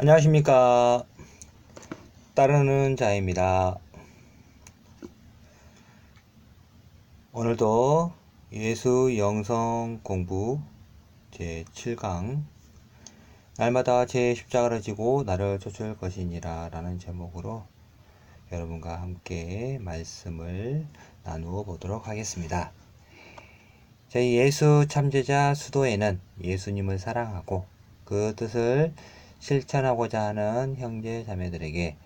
안녕하십니까. 따르는 자입니다. 오늘도 예수 영성 공부 제7강 날마다 제 십자가를 지고 나를 쫓을 것이니라 라는 제목으로 여러분과 함께 말씀을 나누어 보도록 하겠습니다. 저희 예수 참제자 수도에는 예수님을 사랑하고 그 뜻을 실천하고자 하는 형제 자매들에게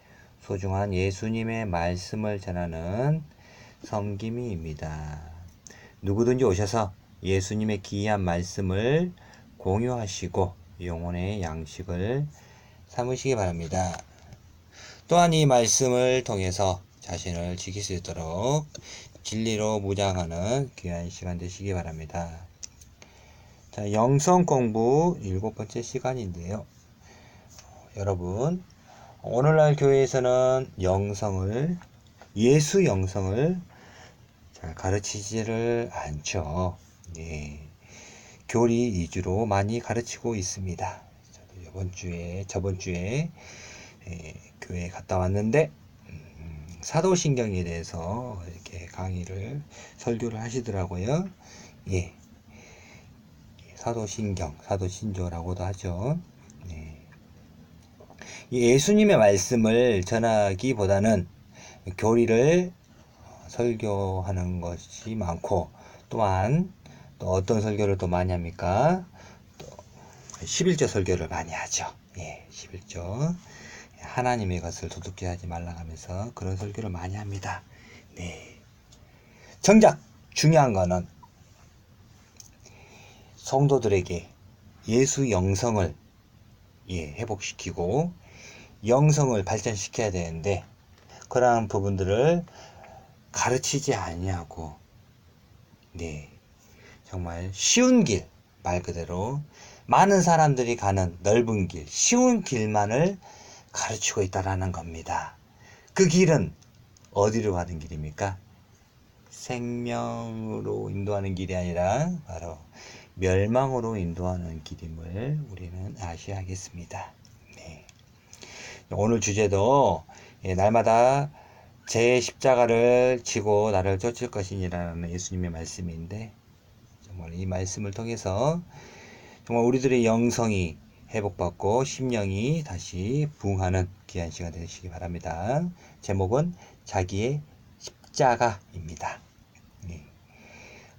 소중한 예수님의 말씀을 전하는 섬김이입니다. 누구든지 오셔서 예수님의 귀한 말씀을 공유하시고 영혼의 양식을 삼으시기 바랍니다. 또한 이 말씀을 통해서 자신을 지킬 수 있도록 진리로 무장하는 귀한 시간 되시기 바랍니다. 자, 영성 공부 7번째 시간인데요. 여러분, 오늘날 교회에서는 예수 영성을 잘 가르치지를 않죠. 네. 교리 위주로 많이 가르치고 있습니다. 저번 주에 교회에 갔다 왔는데, 사도신경에 대해서 이렇게 설교를 하시더라고요. 예. 사도신경, 사도신조라고도 하죠. 네. 예수님의 말씀을 전하기보다는 교리를 설교하는 것이 많고, 또한 또 어떤 설교를 또 많이 합니까? 또 11조 설교를 많이 하죠. 예, 11조. 하나님의 것을 도둑질 하지 말라 하면서 그런 설교를 많이 합니다. 네. 정작 중요한 거는 성도들에게 예수 영성을 회복시키고 영성을 발전시켜야 되는데 그러한 부분들을 가르치지 아니하고 정말 쉬운 길, 말 그대로 많은 사람들이 가는 넓은 길, 쉬운 길만을 가르치고 있다라는 겁니다. 그 길은 어디로 가는 길입니까? 생명으로 인도하는 길이 아니라 바로 멸망으로 인도하는 길임을 우리는 아셔야겠습니다. 네. 오늘 주제도 날마다 제 십자가를 지고 나를 쫓을 것이니라는 예수님의 말씀인데, 정말 이 말씀을 통해서 정말 우리들의 영성이 회복받고 심령이 다시 부흥하는 귀한 시간 되시기 바랍니다. 제목은 자기의 십자가입니다.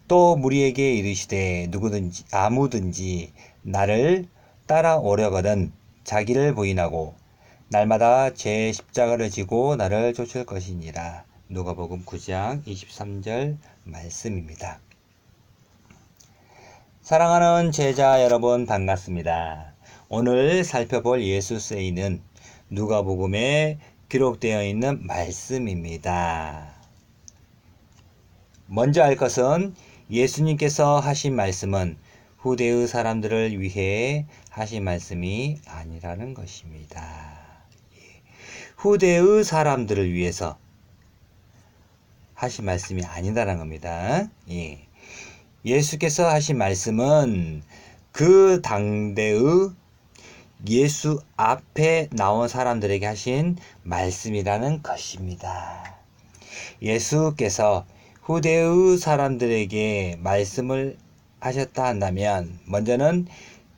또 무리에게 이르시되 누구든지 아무든지 나를 따라오려거든 자기를 부인하고 날마다 제 십자가를 지고 나를 쫓을 것이니라. 누가복음 9장 23절 말씀입니다. 사랑하는 제자 여러분, 반갑습니다. 오늘 살펴볼 예수세이는 누가복음에 기록되어 있는 말씀입니다. 먼저 알 것은 예수님께서 하신 말씀은 후대의 사람들을 위해 하신 말씀이 아니라는 것입니다. 후대의 사람들을 위해서 하신 말씀이 아니다라는 겁니다. 예수께서 하신 말씀은 그 당대의 예수 앞에 나온 사람들에게 하신 말씀이라는 것입니다. 예수께서 후대의 사람들에게 말씀을 하셨다 한다면 먼저는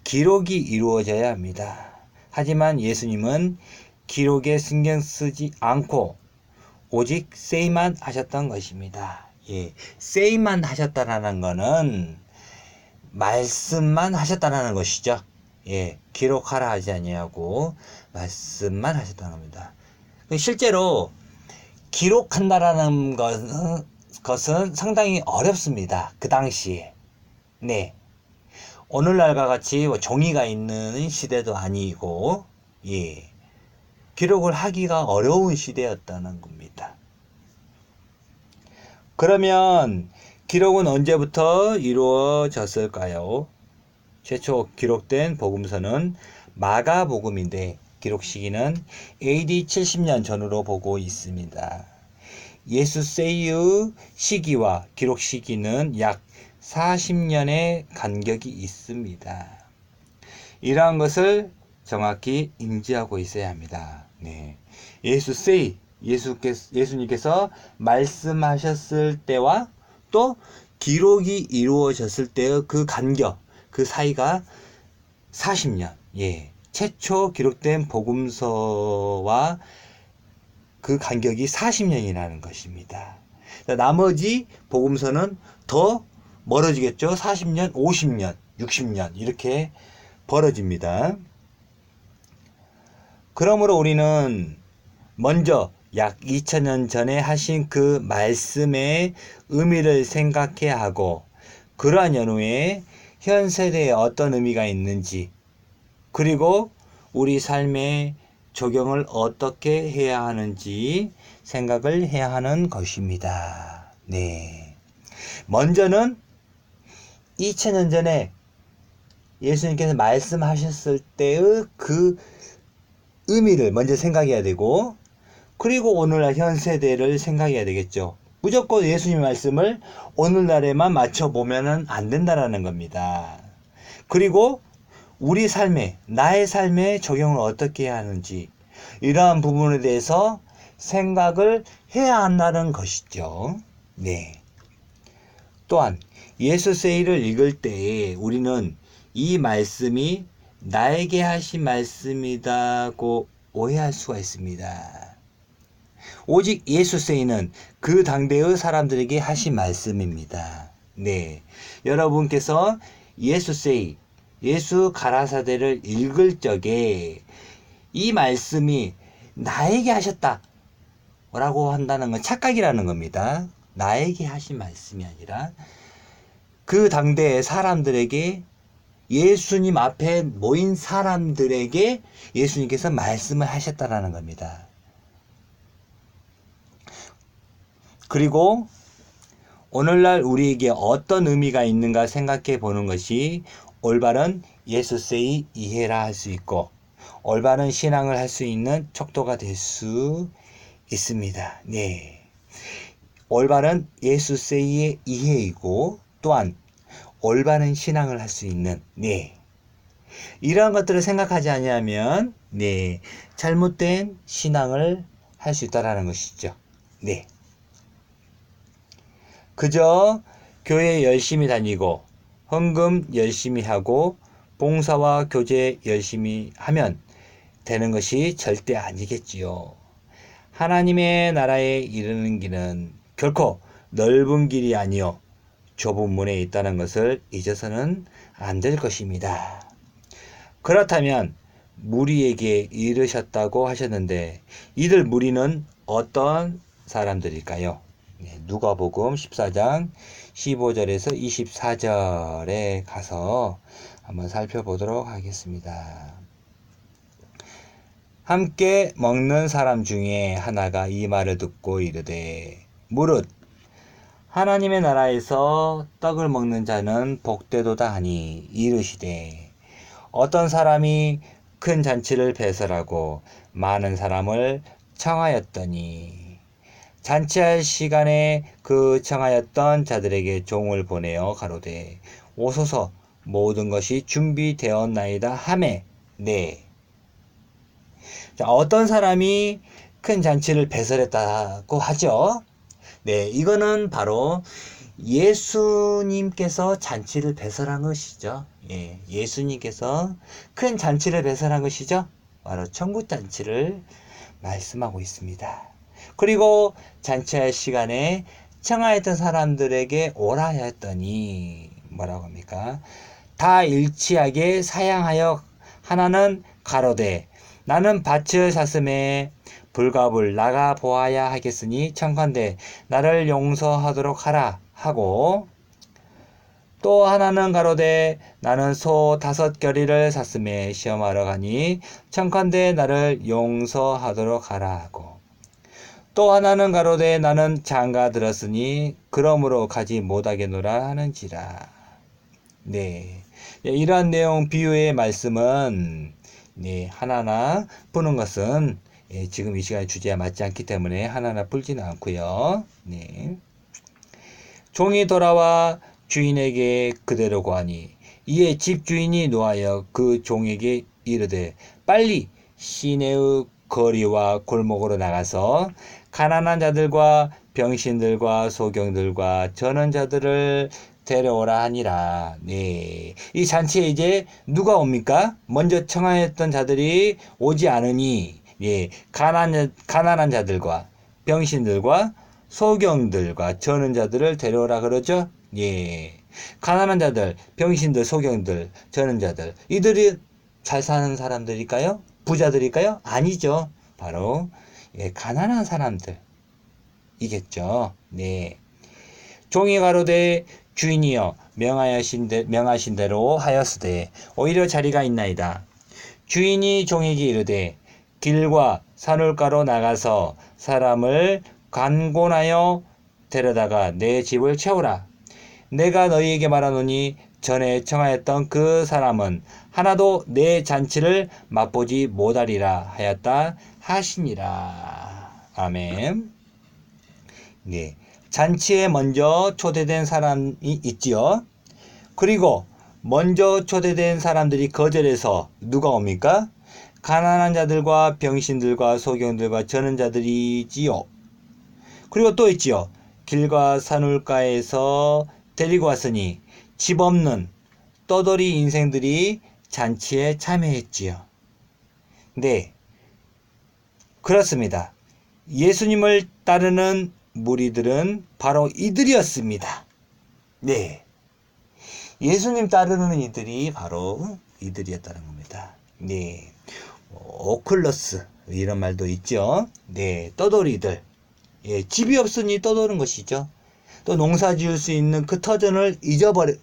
기록이 이루어져야 합니다. 하지만 예수님은 기록에 신경 쓰지 않고 오직 세이만 하셨던 것입니다. 세이만 하셨다라는 것은 말씀만 하셨다라는 것이죠. 기록하라 하지 아니하고 말씀만 하셨다는 겁니다. 실제로 기록한다라는 것은 상당히 어렵습니다. 그 당시에. 오늘날과 같이 종이가 있는 시대도 아니고, 기록을 하기가 어려운 시대였다는 겁니다. 그러면 기록은 언제부터 이루어졌을까요? 최초 기록된 복음서는 마가복음인데 기록 시기는 AD 70년 전으로 보고 있습니다. 예수세이의 시기와 기록 시기는 약 40년의 간격이 있습니다. 이러한 것을 정확히 인지하고 있어야 합니다. 네. 예수님께서 말씀하셨을 때와 또 기록이 이루어졌을 때의 그 간격, 그 사이가 40년. 예. 최초 기록된 복음서와 그 간격이 40년이라는 것입니다. 나머지 복음서는 더 멀어지겠죠. 40년, 50년, 60년 이렇게 벌어집니다. 그러므로 우리는 먼저 약 2000년 전에 하신 그 말씀의 의미를 생각해야 하고, 그러한 연후에 현 세대에 어떤 의미가 있는지, 그리고 우리 삶에 적용을 어떻게 해야 하는지 생각을 해야 하는 것입니다. 네. 먼저는 2000년 전에 예수님께서 말씀하셨을 때의 그 의미를 먼저 생각해야 되고, 그리고 오늘날 현 세대를 생각해야 되겠죠. 무조건 예수님 말씀을 오늘날에만 맞춰보면 안 된다는 겁니다. 그리고 우리 삶에, 나의 삶에 적용을 어떻게 해야 하는지, 이러한 부분에 대해서 생각을 해야 한다는 것이죠. 네. 또한 예수세이를 읽을 때에 우리는 이 말씀이 나에게 하신 말씀이라고 오해할 수가 있습니다. 오직 예수세이는 그 당대의 사람들에게 하신 말씀입니다. 네. 여러분께서 예수세이, 예수 가라사대를 읽을 적에 이 말씀이 나에게 하셨다 라고 한다는 건 착각이라는 겁니다. 나에게 하신 말씀이 아니라 그 당대의 사람들에게, 예수님 앞에 모인 사람들에게 예수님께서 말씀을 하셨다라는 겁니다. 그리고 오늘날 우리에게 어떤 의미가 있는가 생각해 보는 것이 올바른 예수세이 이해라 할 수 있고, 올바른 신앙을 할 수 있는 척도가 될 수 있습니다. 네. 올바른 예수세이의 이해이고, 또한 올바른 신앙을 할 수 있는, 네. 이러한 것들을 생각하지 않으면, 네. 잘못된 신앙을 할 수 있다라는 것이죠. 네. 그저 교회 열심히 다니고, 헌금 열심히 하고, 봉사와 교제 열심히 하면 되는 것이 절대 아니겠지요. 하나님의 나라에 이르는 길은 결코 넓은 길이 아니요 좁은 문에 있다는 것을 잊어서는 안 될 것입니다. 그렇다면 무리에게 이르셨다고 하셨는데, 이들 무리는 어떤 사람들일까요? 누가복음 14장 15절에서 24절에 가서 한번 살펴보도록 하겠습니다. 함께 먹는 사람 중에 하나가 이 말을 듣고 이르되, 무릇 하나님의 나라에서 떡을 먹는 자는 복되도다 하니, 이르시되, 어떤 사람이 큰 잔치를 배설하고 많은 사람을 청하였더니, 잔치할 시간에 그 청하였던 자들에게 종을 보내어 가로되, 오소서, 모든 것이 준비되었나이다 하매, 네. 자, 어떤 사람이 큰 잔치를 배설했다고 하죠. 네, 이거는 바로 예수님께서 잔치를 배설한 것이죠. 예, 예수님께서 큰 잔치를 배설한 것이죠. 바로 천국 잔치를 말씀하고 있습니다. 그리고 잔치할 시간에 청하였던 사람들에게 오라 하였더니 뭐라고 합니까? 다 일치하게 사양하여 하나는 가로되, 나는 밭을 샀음에 불갑을 나가 보아야 하겠으니 청컨대 나를 용서하도록 하라 하고, 또 하나는 가로되, 나는 소 5겨리를 샀음에 시험하러 가니 청컨대 나를 용서하도록 하라 하고, 또 하나는 가로되, 나는 장가 들었으니 그러므로 가지 못하겠노라 하는지라. 네, 이러한 내용 비유의 말씀은 네, 하나하나 푸는 것은 지금 이 시간에 주제에 맞지 않기 때문에 하나하나 풀지는 않고요. 네. 종이 돌아와 주인에게 그대로 고하니, 이에 집주인이 노하여 그 종에게 이르되 빨리 시내의 거리와 골목으로 나가서 가난한 자들과 병신들과 소경들과 저는 자들을 데려오라 하니라. 네. 이 잔치에 이제 누가 옵니까? 먼저 청하였던 자들이 오지 않으니, 예, 가난한 자들과 병신들과 소경들과 저는 자들을 데려오라 그러죠? 예. 가난한 자들, 병신들, 소경들, 저는 자들. 이들이 잘 사는 사람들일까요? 부자들일까요? 아니죠. 바로, 예, 가난한 사람들이겠죠. 네. 종이 가로되 주인이여 명하신 대로 하였으되 오히려 자리가 있나이다. 주인이 종에게 이르되 길과 산울가로 나가서 사람을 관곤하여 데려다가 내 집을 채우라. 내가 너희에게 말하노니 전에 청하였던 그 사람은 하나도 내 잔치를 맛보지 못하리라 하였다 하시니라. 아멘. 네. 잔치에 먼저 초대된 사람이 있지요. 그리고 먼저 초대된 사람들이 거절해서 누가 옵니까? 가난한 자들과 병신들과 소경들과 저는 자들이지요. 그리고 또 있지요. 길과 산울가에서 데리고 왔으니 집 없는 떠돌이 인생들이 잔치에 참여했지요. 네, 그렇습니다. 예수님을 따르는 무리들은 바로 이들이었습니다. 네, 예수님 따르는 이들이 바로 이들이었다는 겁니다. 네, 오클러스 이런 말도 있죠. 네, 떠돌이들. 예, 집이 없으니 떠도는 것이죠. 또 농사 지을 수 있는 그 터전을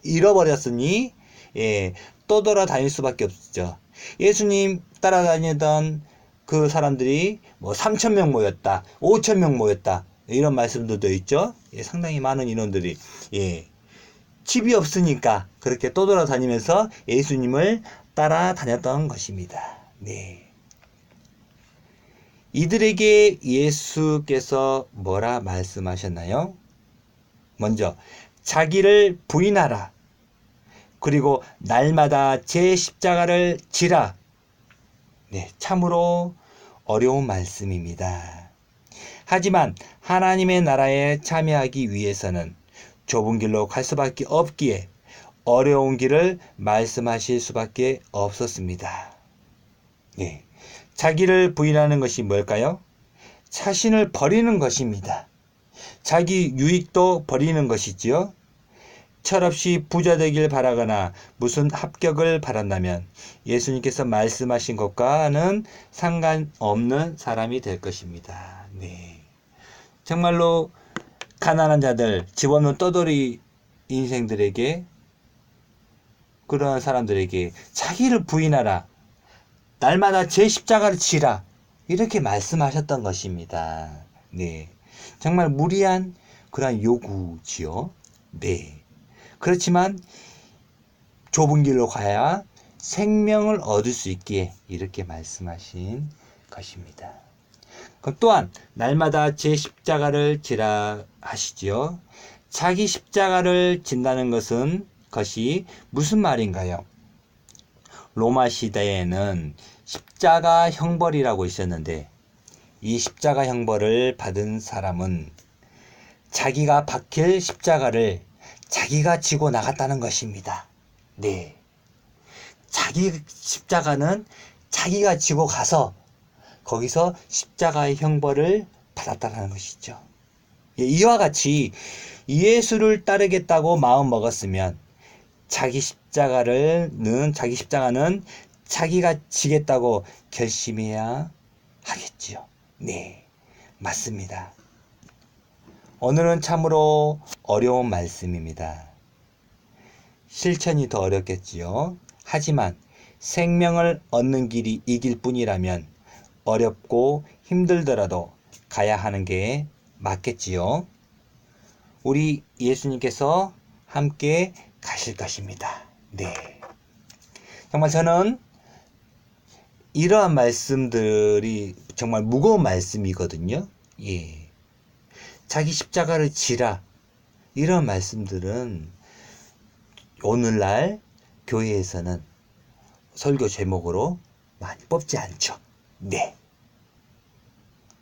잃어버렸으니, 예, 떠돌아 다닐 수밖에 없죠. 예수님 따라다니던 그 사람들이 뭐 3,000명 모였다, 5,000명 모였다, 이런 말씀들도 있죠. 예, 상당히 많은 인원들이, 예, 집이 없으니까 그렇게 떠돌아 다니면서 예수님을 따라다녔던 것입니다. 네. 이들에게 예수께서 뭐라 말씀하셨나요? 먼저 자기를 부인하라. 그리고 날마다 제 십자가를 지라. 네, 참으로 어려운 말씀입니다. 하지만 하나님의 나라에 참여하기 위해서는 좁은 길로 갈 수밖에 없기에 어려운 길을 말씀하실 수밖에 없었습니다. 네. 자기를 부인하는 것이 뭘까요? 자신을 버리는 것입니다. 자기 유익도 버리는 것이지요. 철없이 부자 되길 바라거나 무슨 합격을 바란다면 예수님께서 말씀하신 것과는 상관없는 사람이 될 것입니다. 네. 정말로 가난한 자들, 집 없는 떠돌이 인생들에게, 그런 사람들에게 자기를 부인하라. 날마다 제 십자가를 지라. 이렇게 말씀하셨던 것입니다. 네. 정말 무리한 그러한 요구지요. 네. 그렇지만 좁은 길로 가야 생명을 얻을 수 있기에 이렇게 말씀하신 것입니다. 또한 날마다 제 십자가를 지라 하시지요. 자기 십자가를 진다는 것이 무슨 말인가요? 로마 시대에는 십자가 형벌이라고 있었는데 이 십자가 형벌을 받은 사람은 자기가 박힐 십자가를 자기가 지고 나갔다는 것입니다. 네. 자기 십자가는 자기가 지고 가서 거기서 십자가의 형벌을 받았다는 것이죠. 이와 같이 예수를 따르겠다고 마음 먹었으면 자기 십자가는 자기가 지겠다고 결심해야 하겠지요. 네, 맞습니다. 오늘은 참으로 어려운 말씀입니다. 실천이 더 어렵겠지요. 하지만 생명을 얻는 길이 이 길뿐이라면 어렵고 힘들더라도 가야 하는 게 맞겠지요. 우리 예수님께서 함께 가실 것입니다. 네. 정말 저는 이러한 말씀들이 정말 무거운 말씀이거든요. 예. 자기 십자가를 지라. 이런 말씀들은 오늘날 교회에서는 설교 제목으로 많이 뽑지 않죠. 네.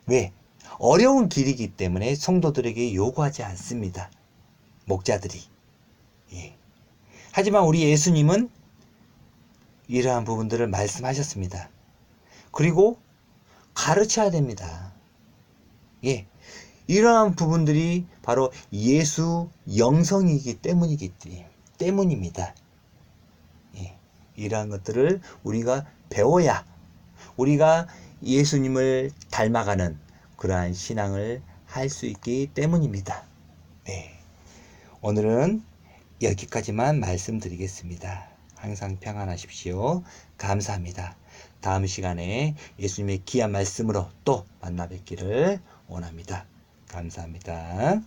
왜? 어려운 길이기 때문에 성도들에게 요구하지 않습니다. 목자들이. 예. 하지만 우리 예수님은 이러한 부분들을 말씀하셨습니다. 그리고 가르쳐야 됩니다. 예. 이러한 부분들이 바로 예수 영성이기 때문입니다. 예. 이러한 것들을 우리가 배워야 우리가 예수님을 닮아가는 그러한 신앙을 할 수 있기 때문입니다. 네. 오늘은 여기까지만 말씀드리겠습니다. 항상 평안하십시오. 감사합니다. 다음 시간에 예수님의 귀한 말씀으로 또 만나 뵙기를 원합니다. 감사합니다.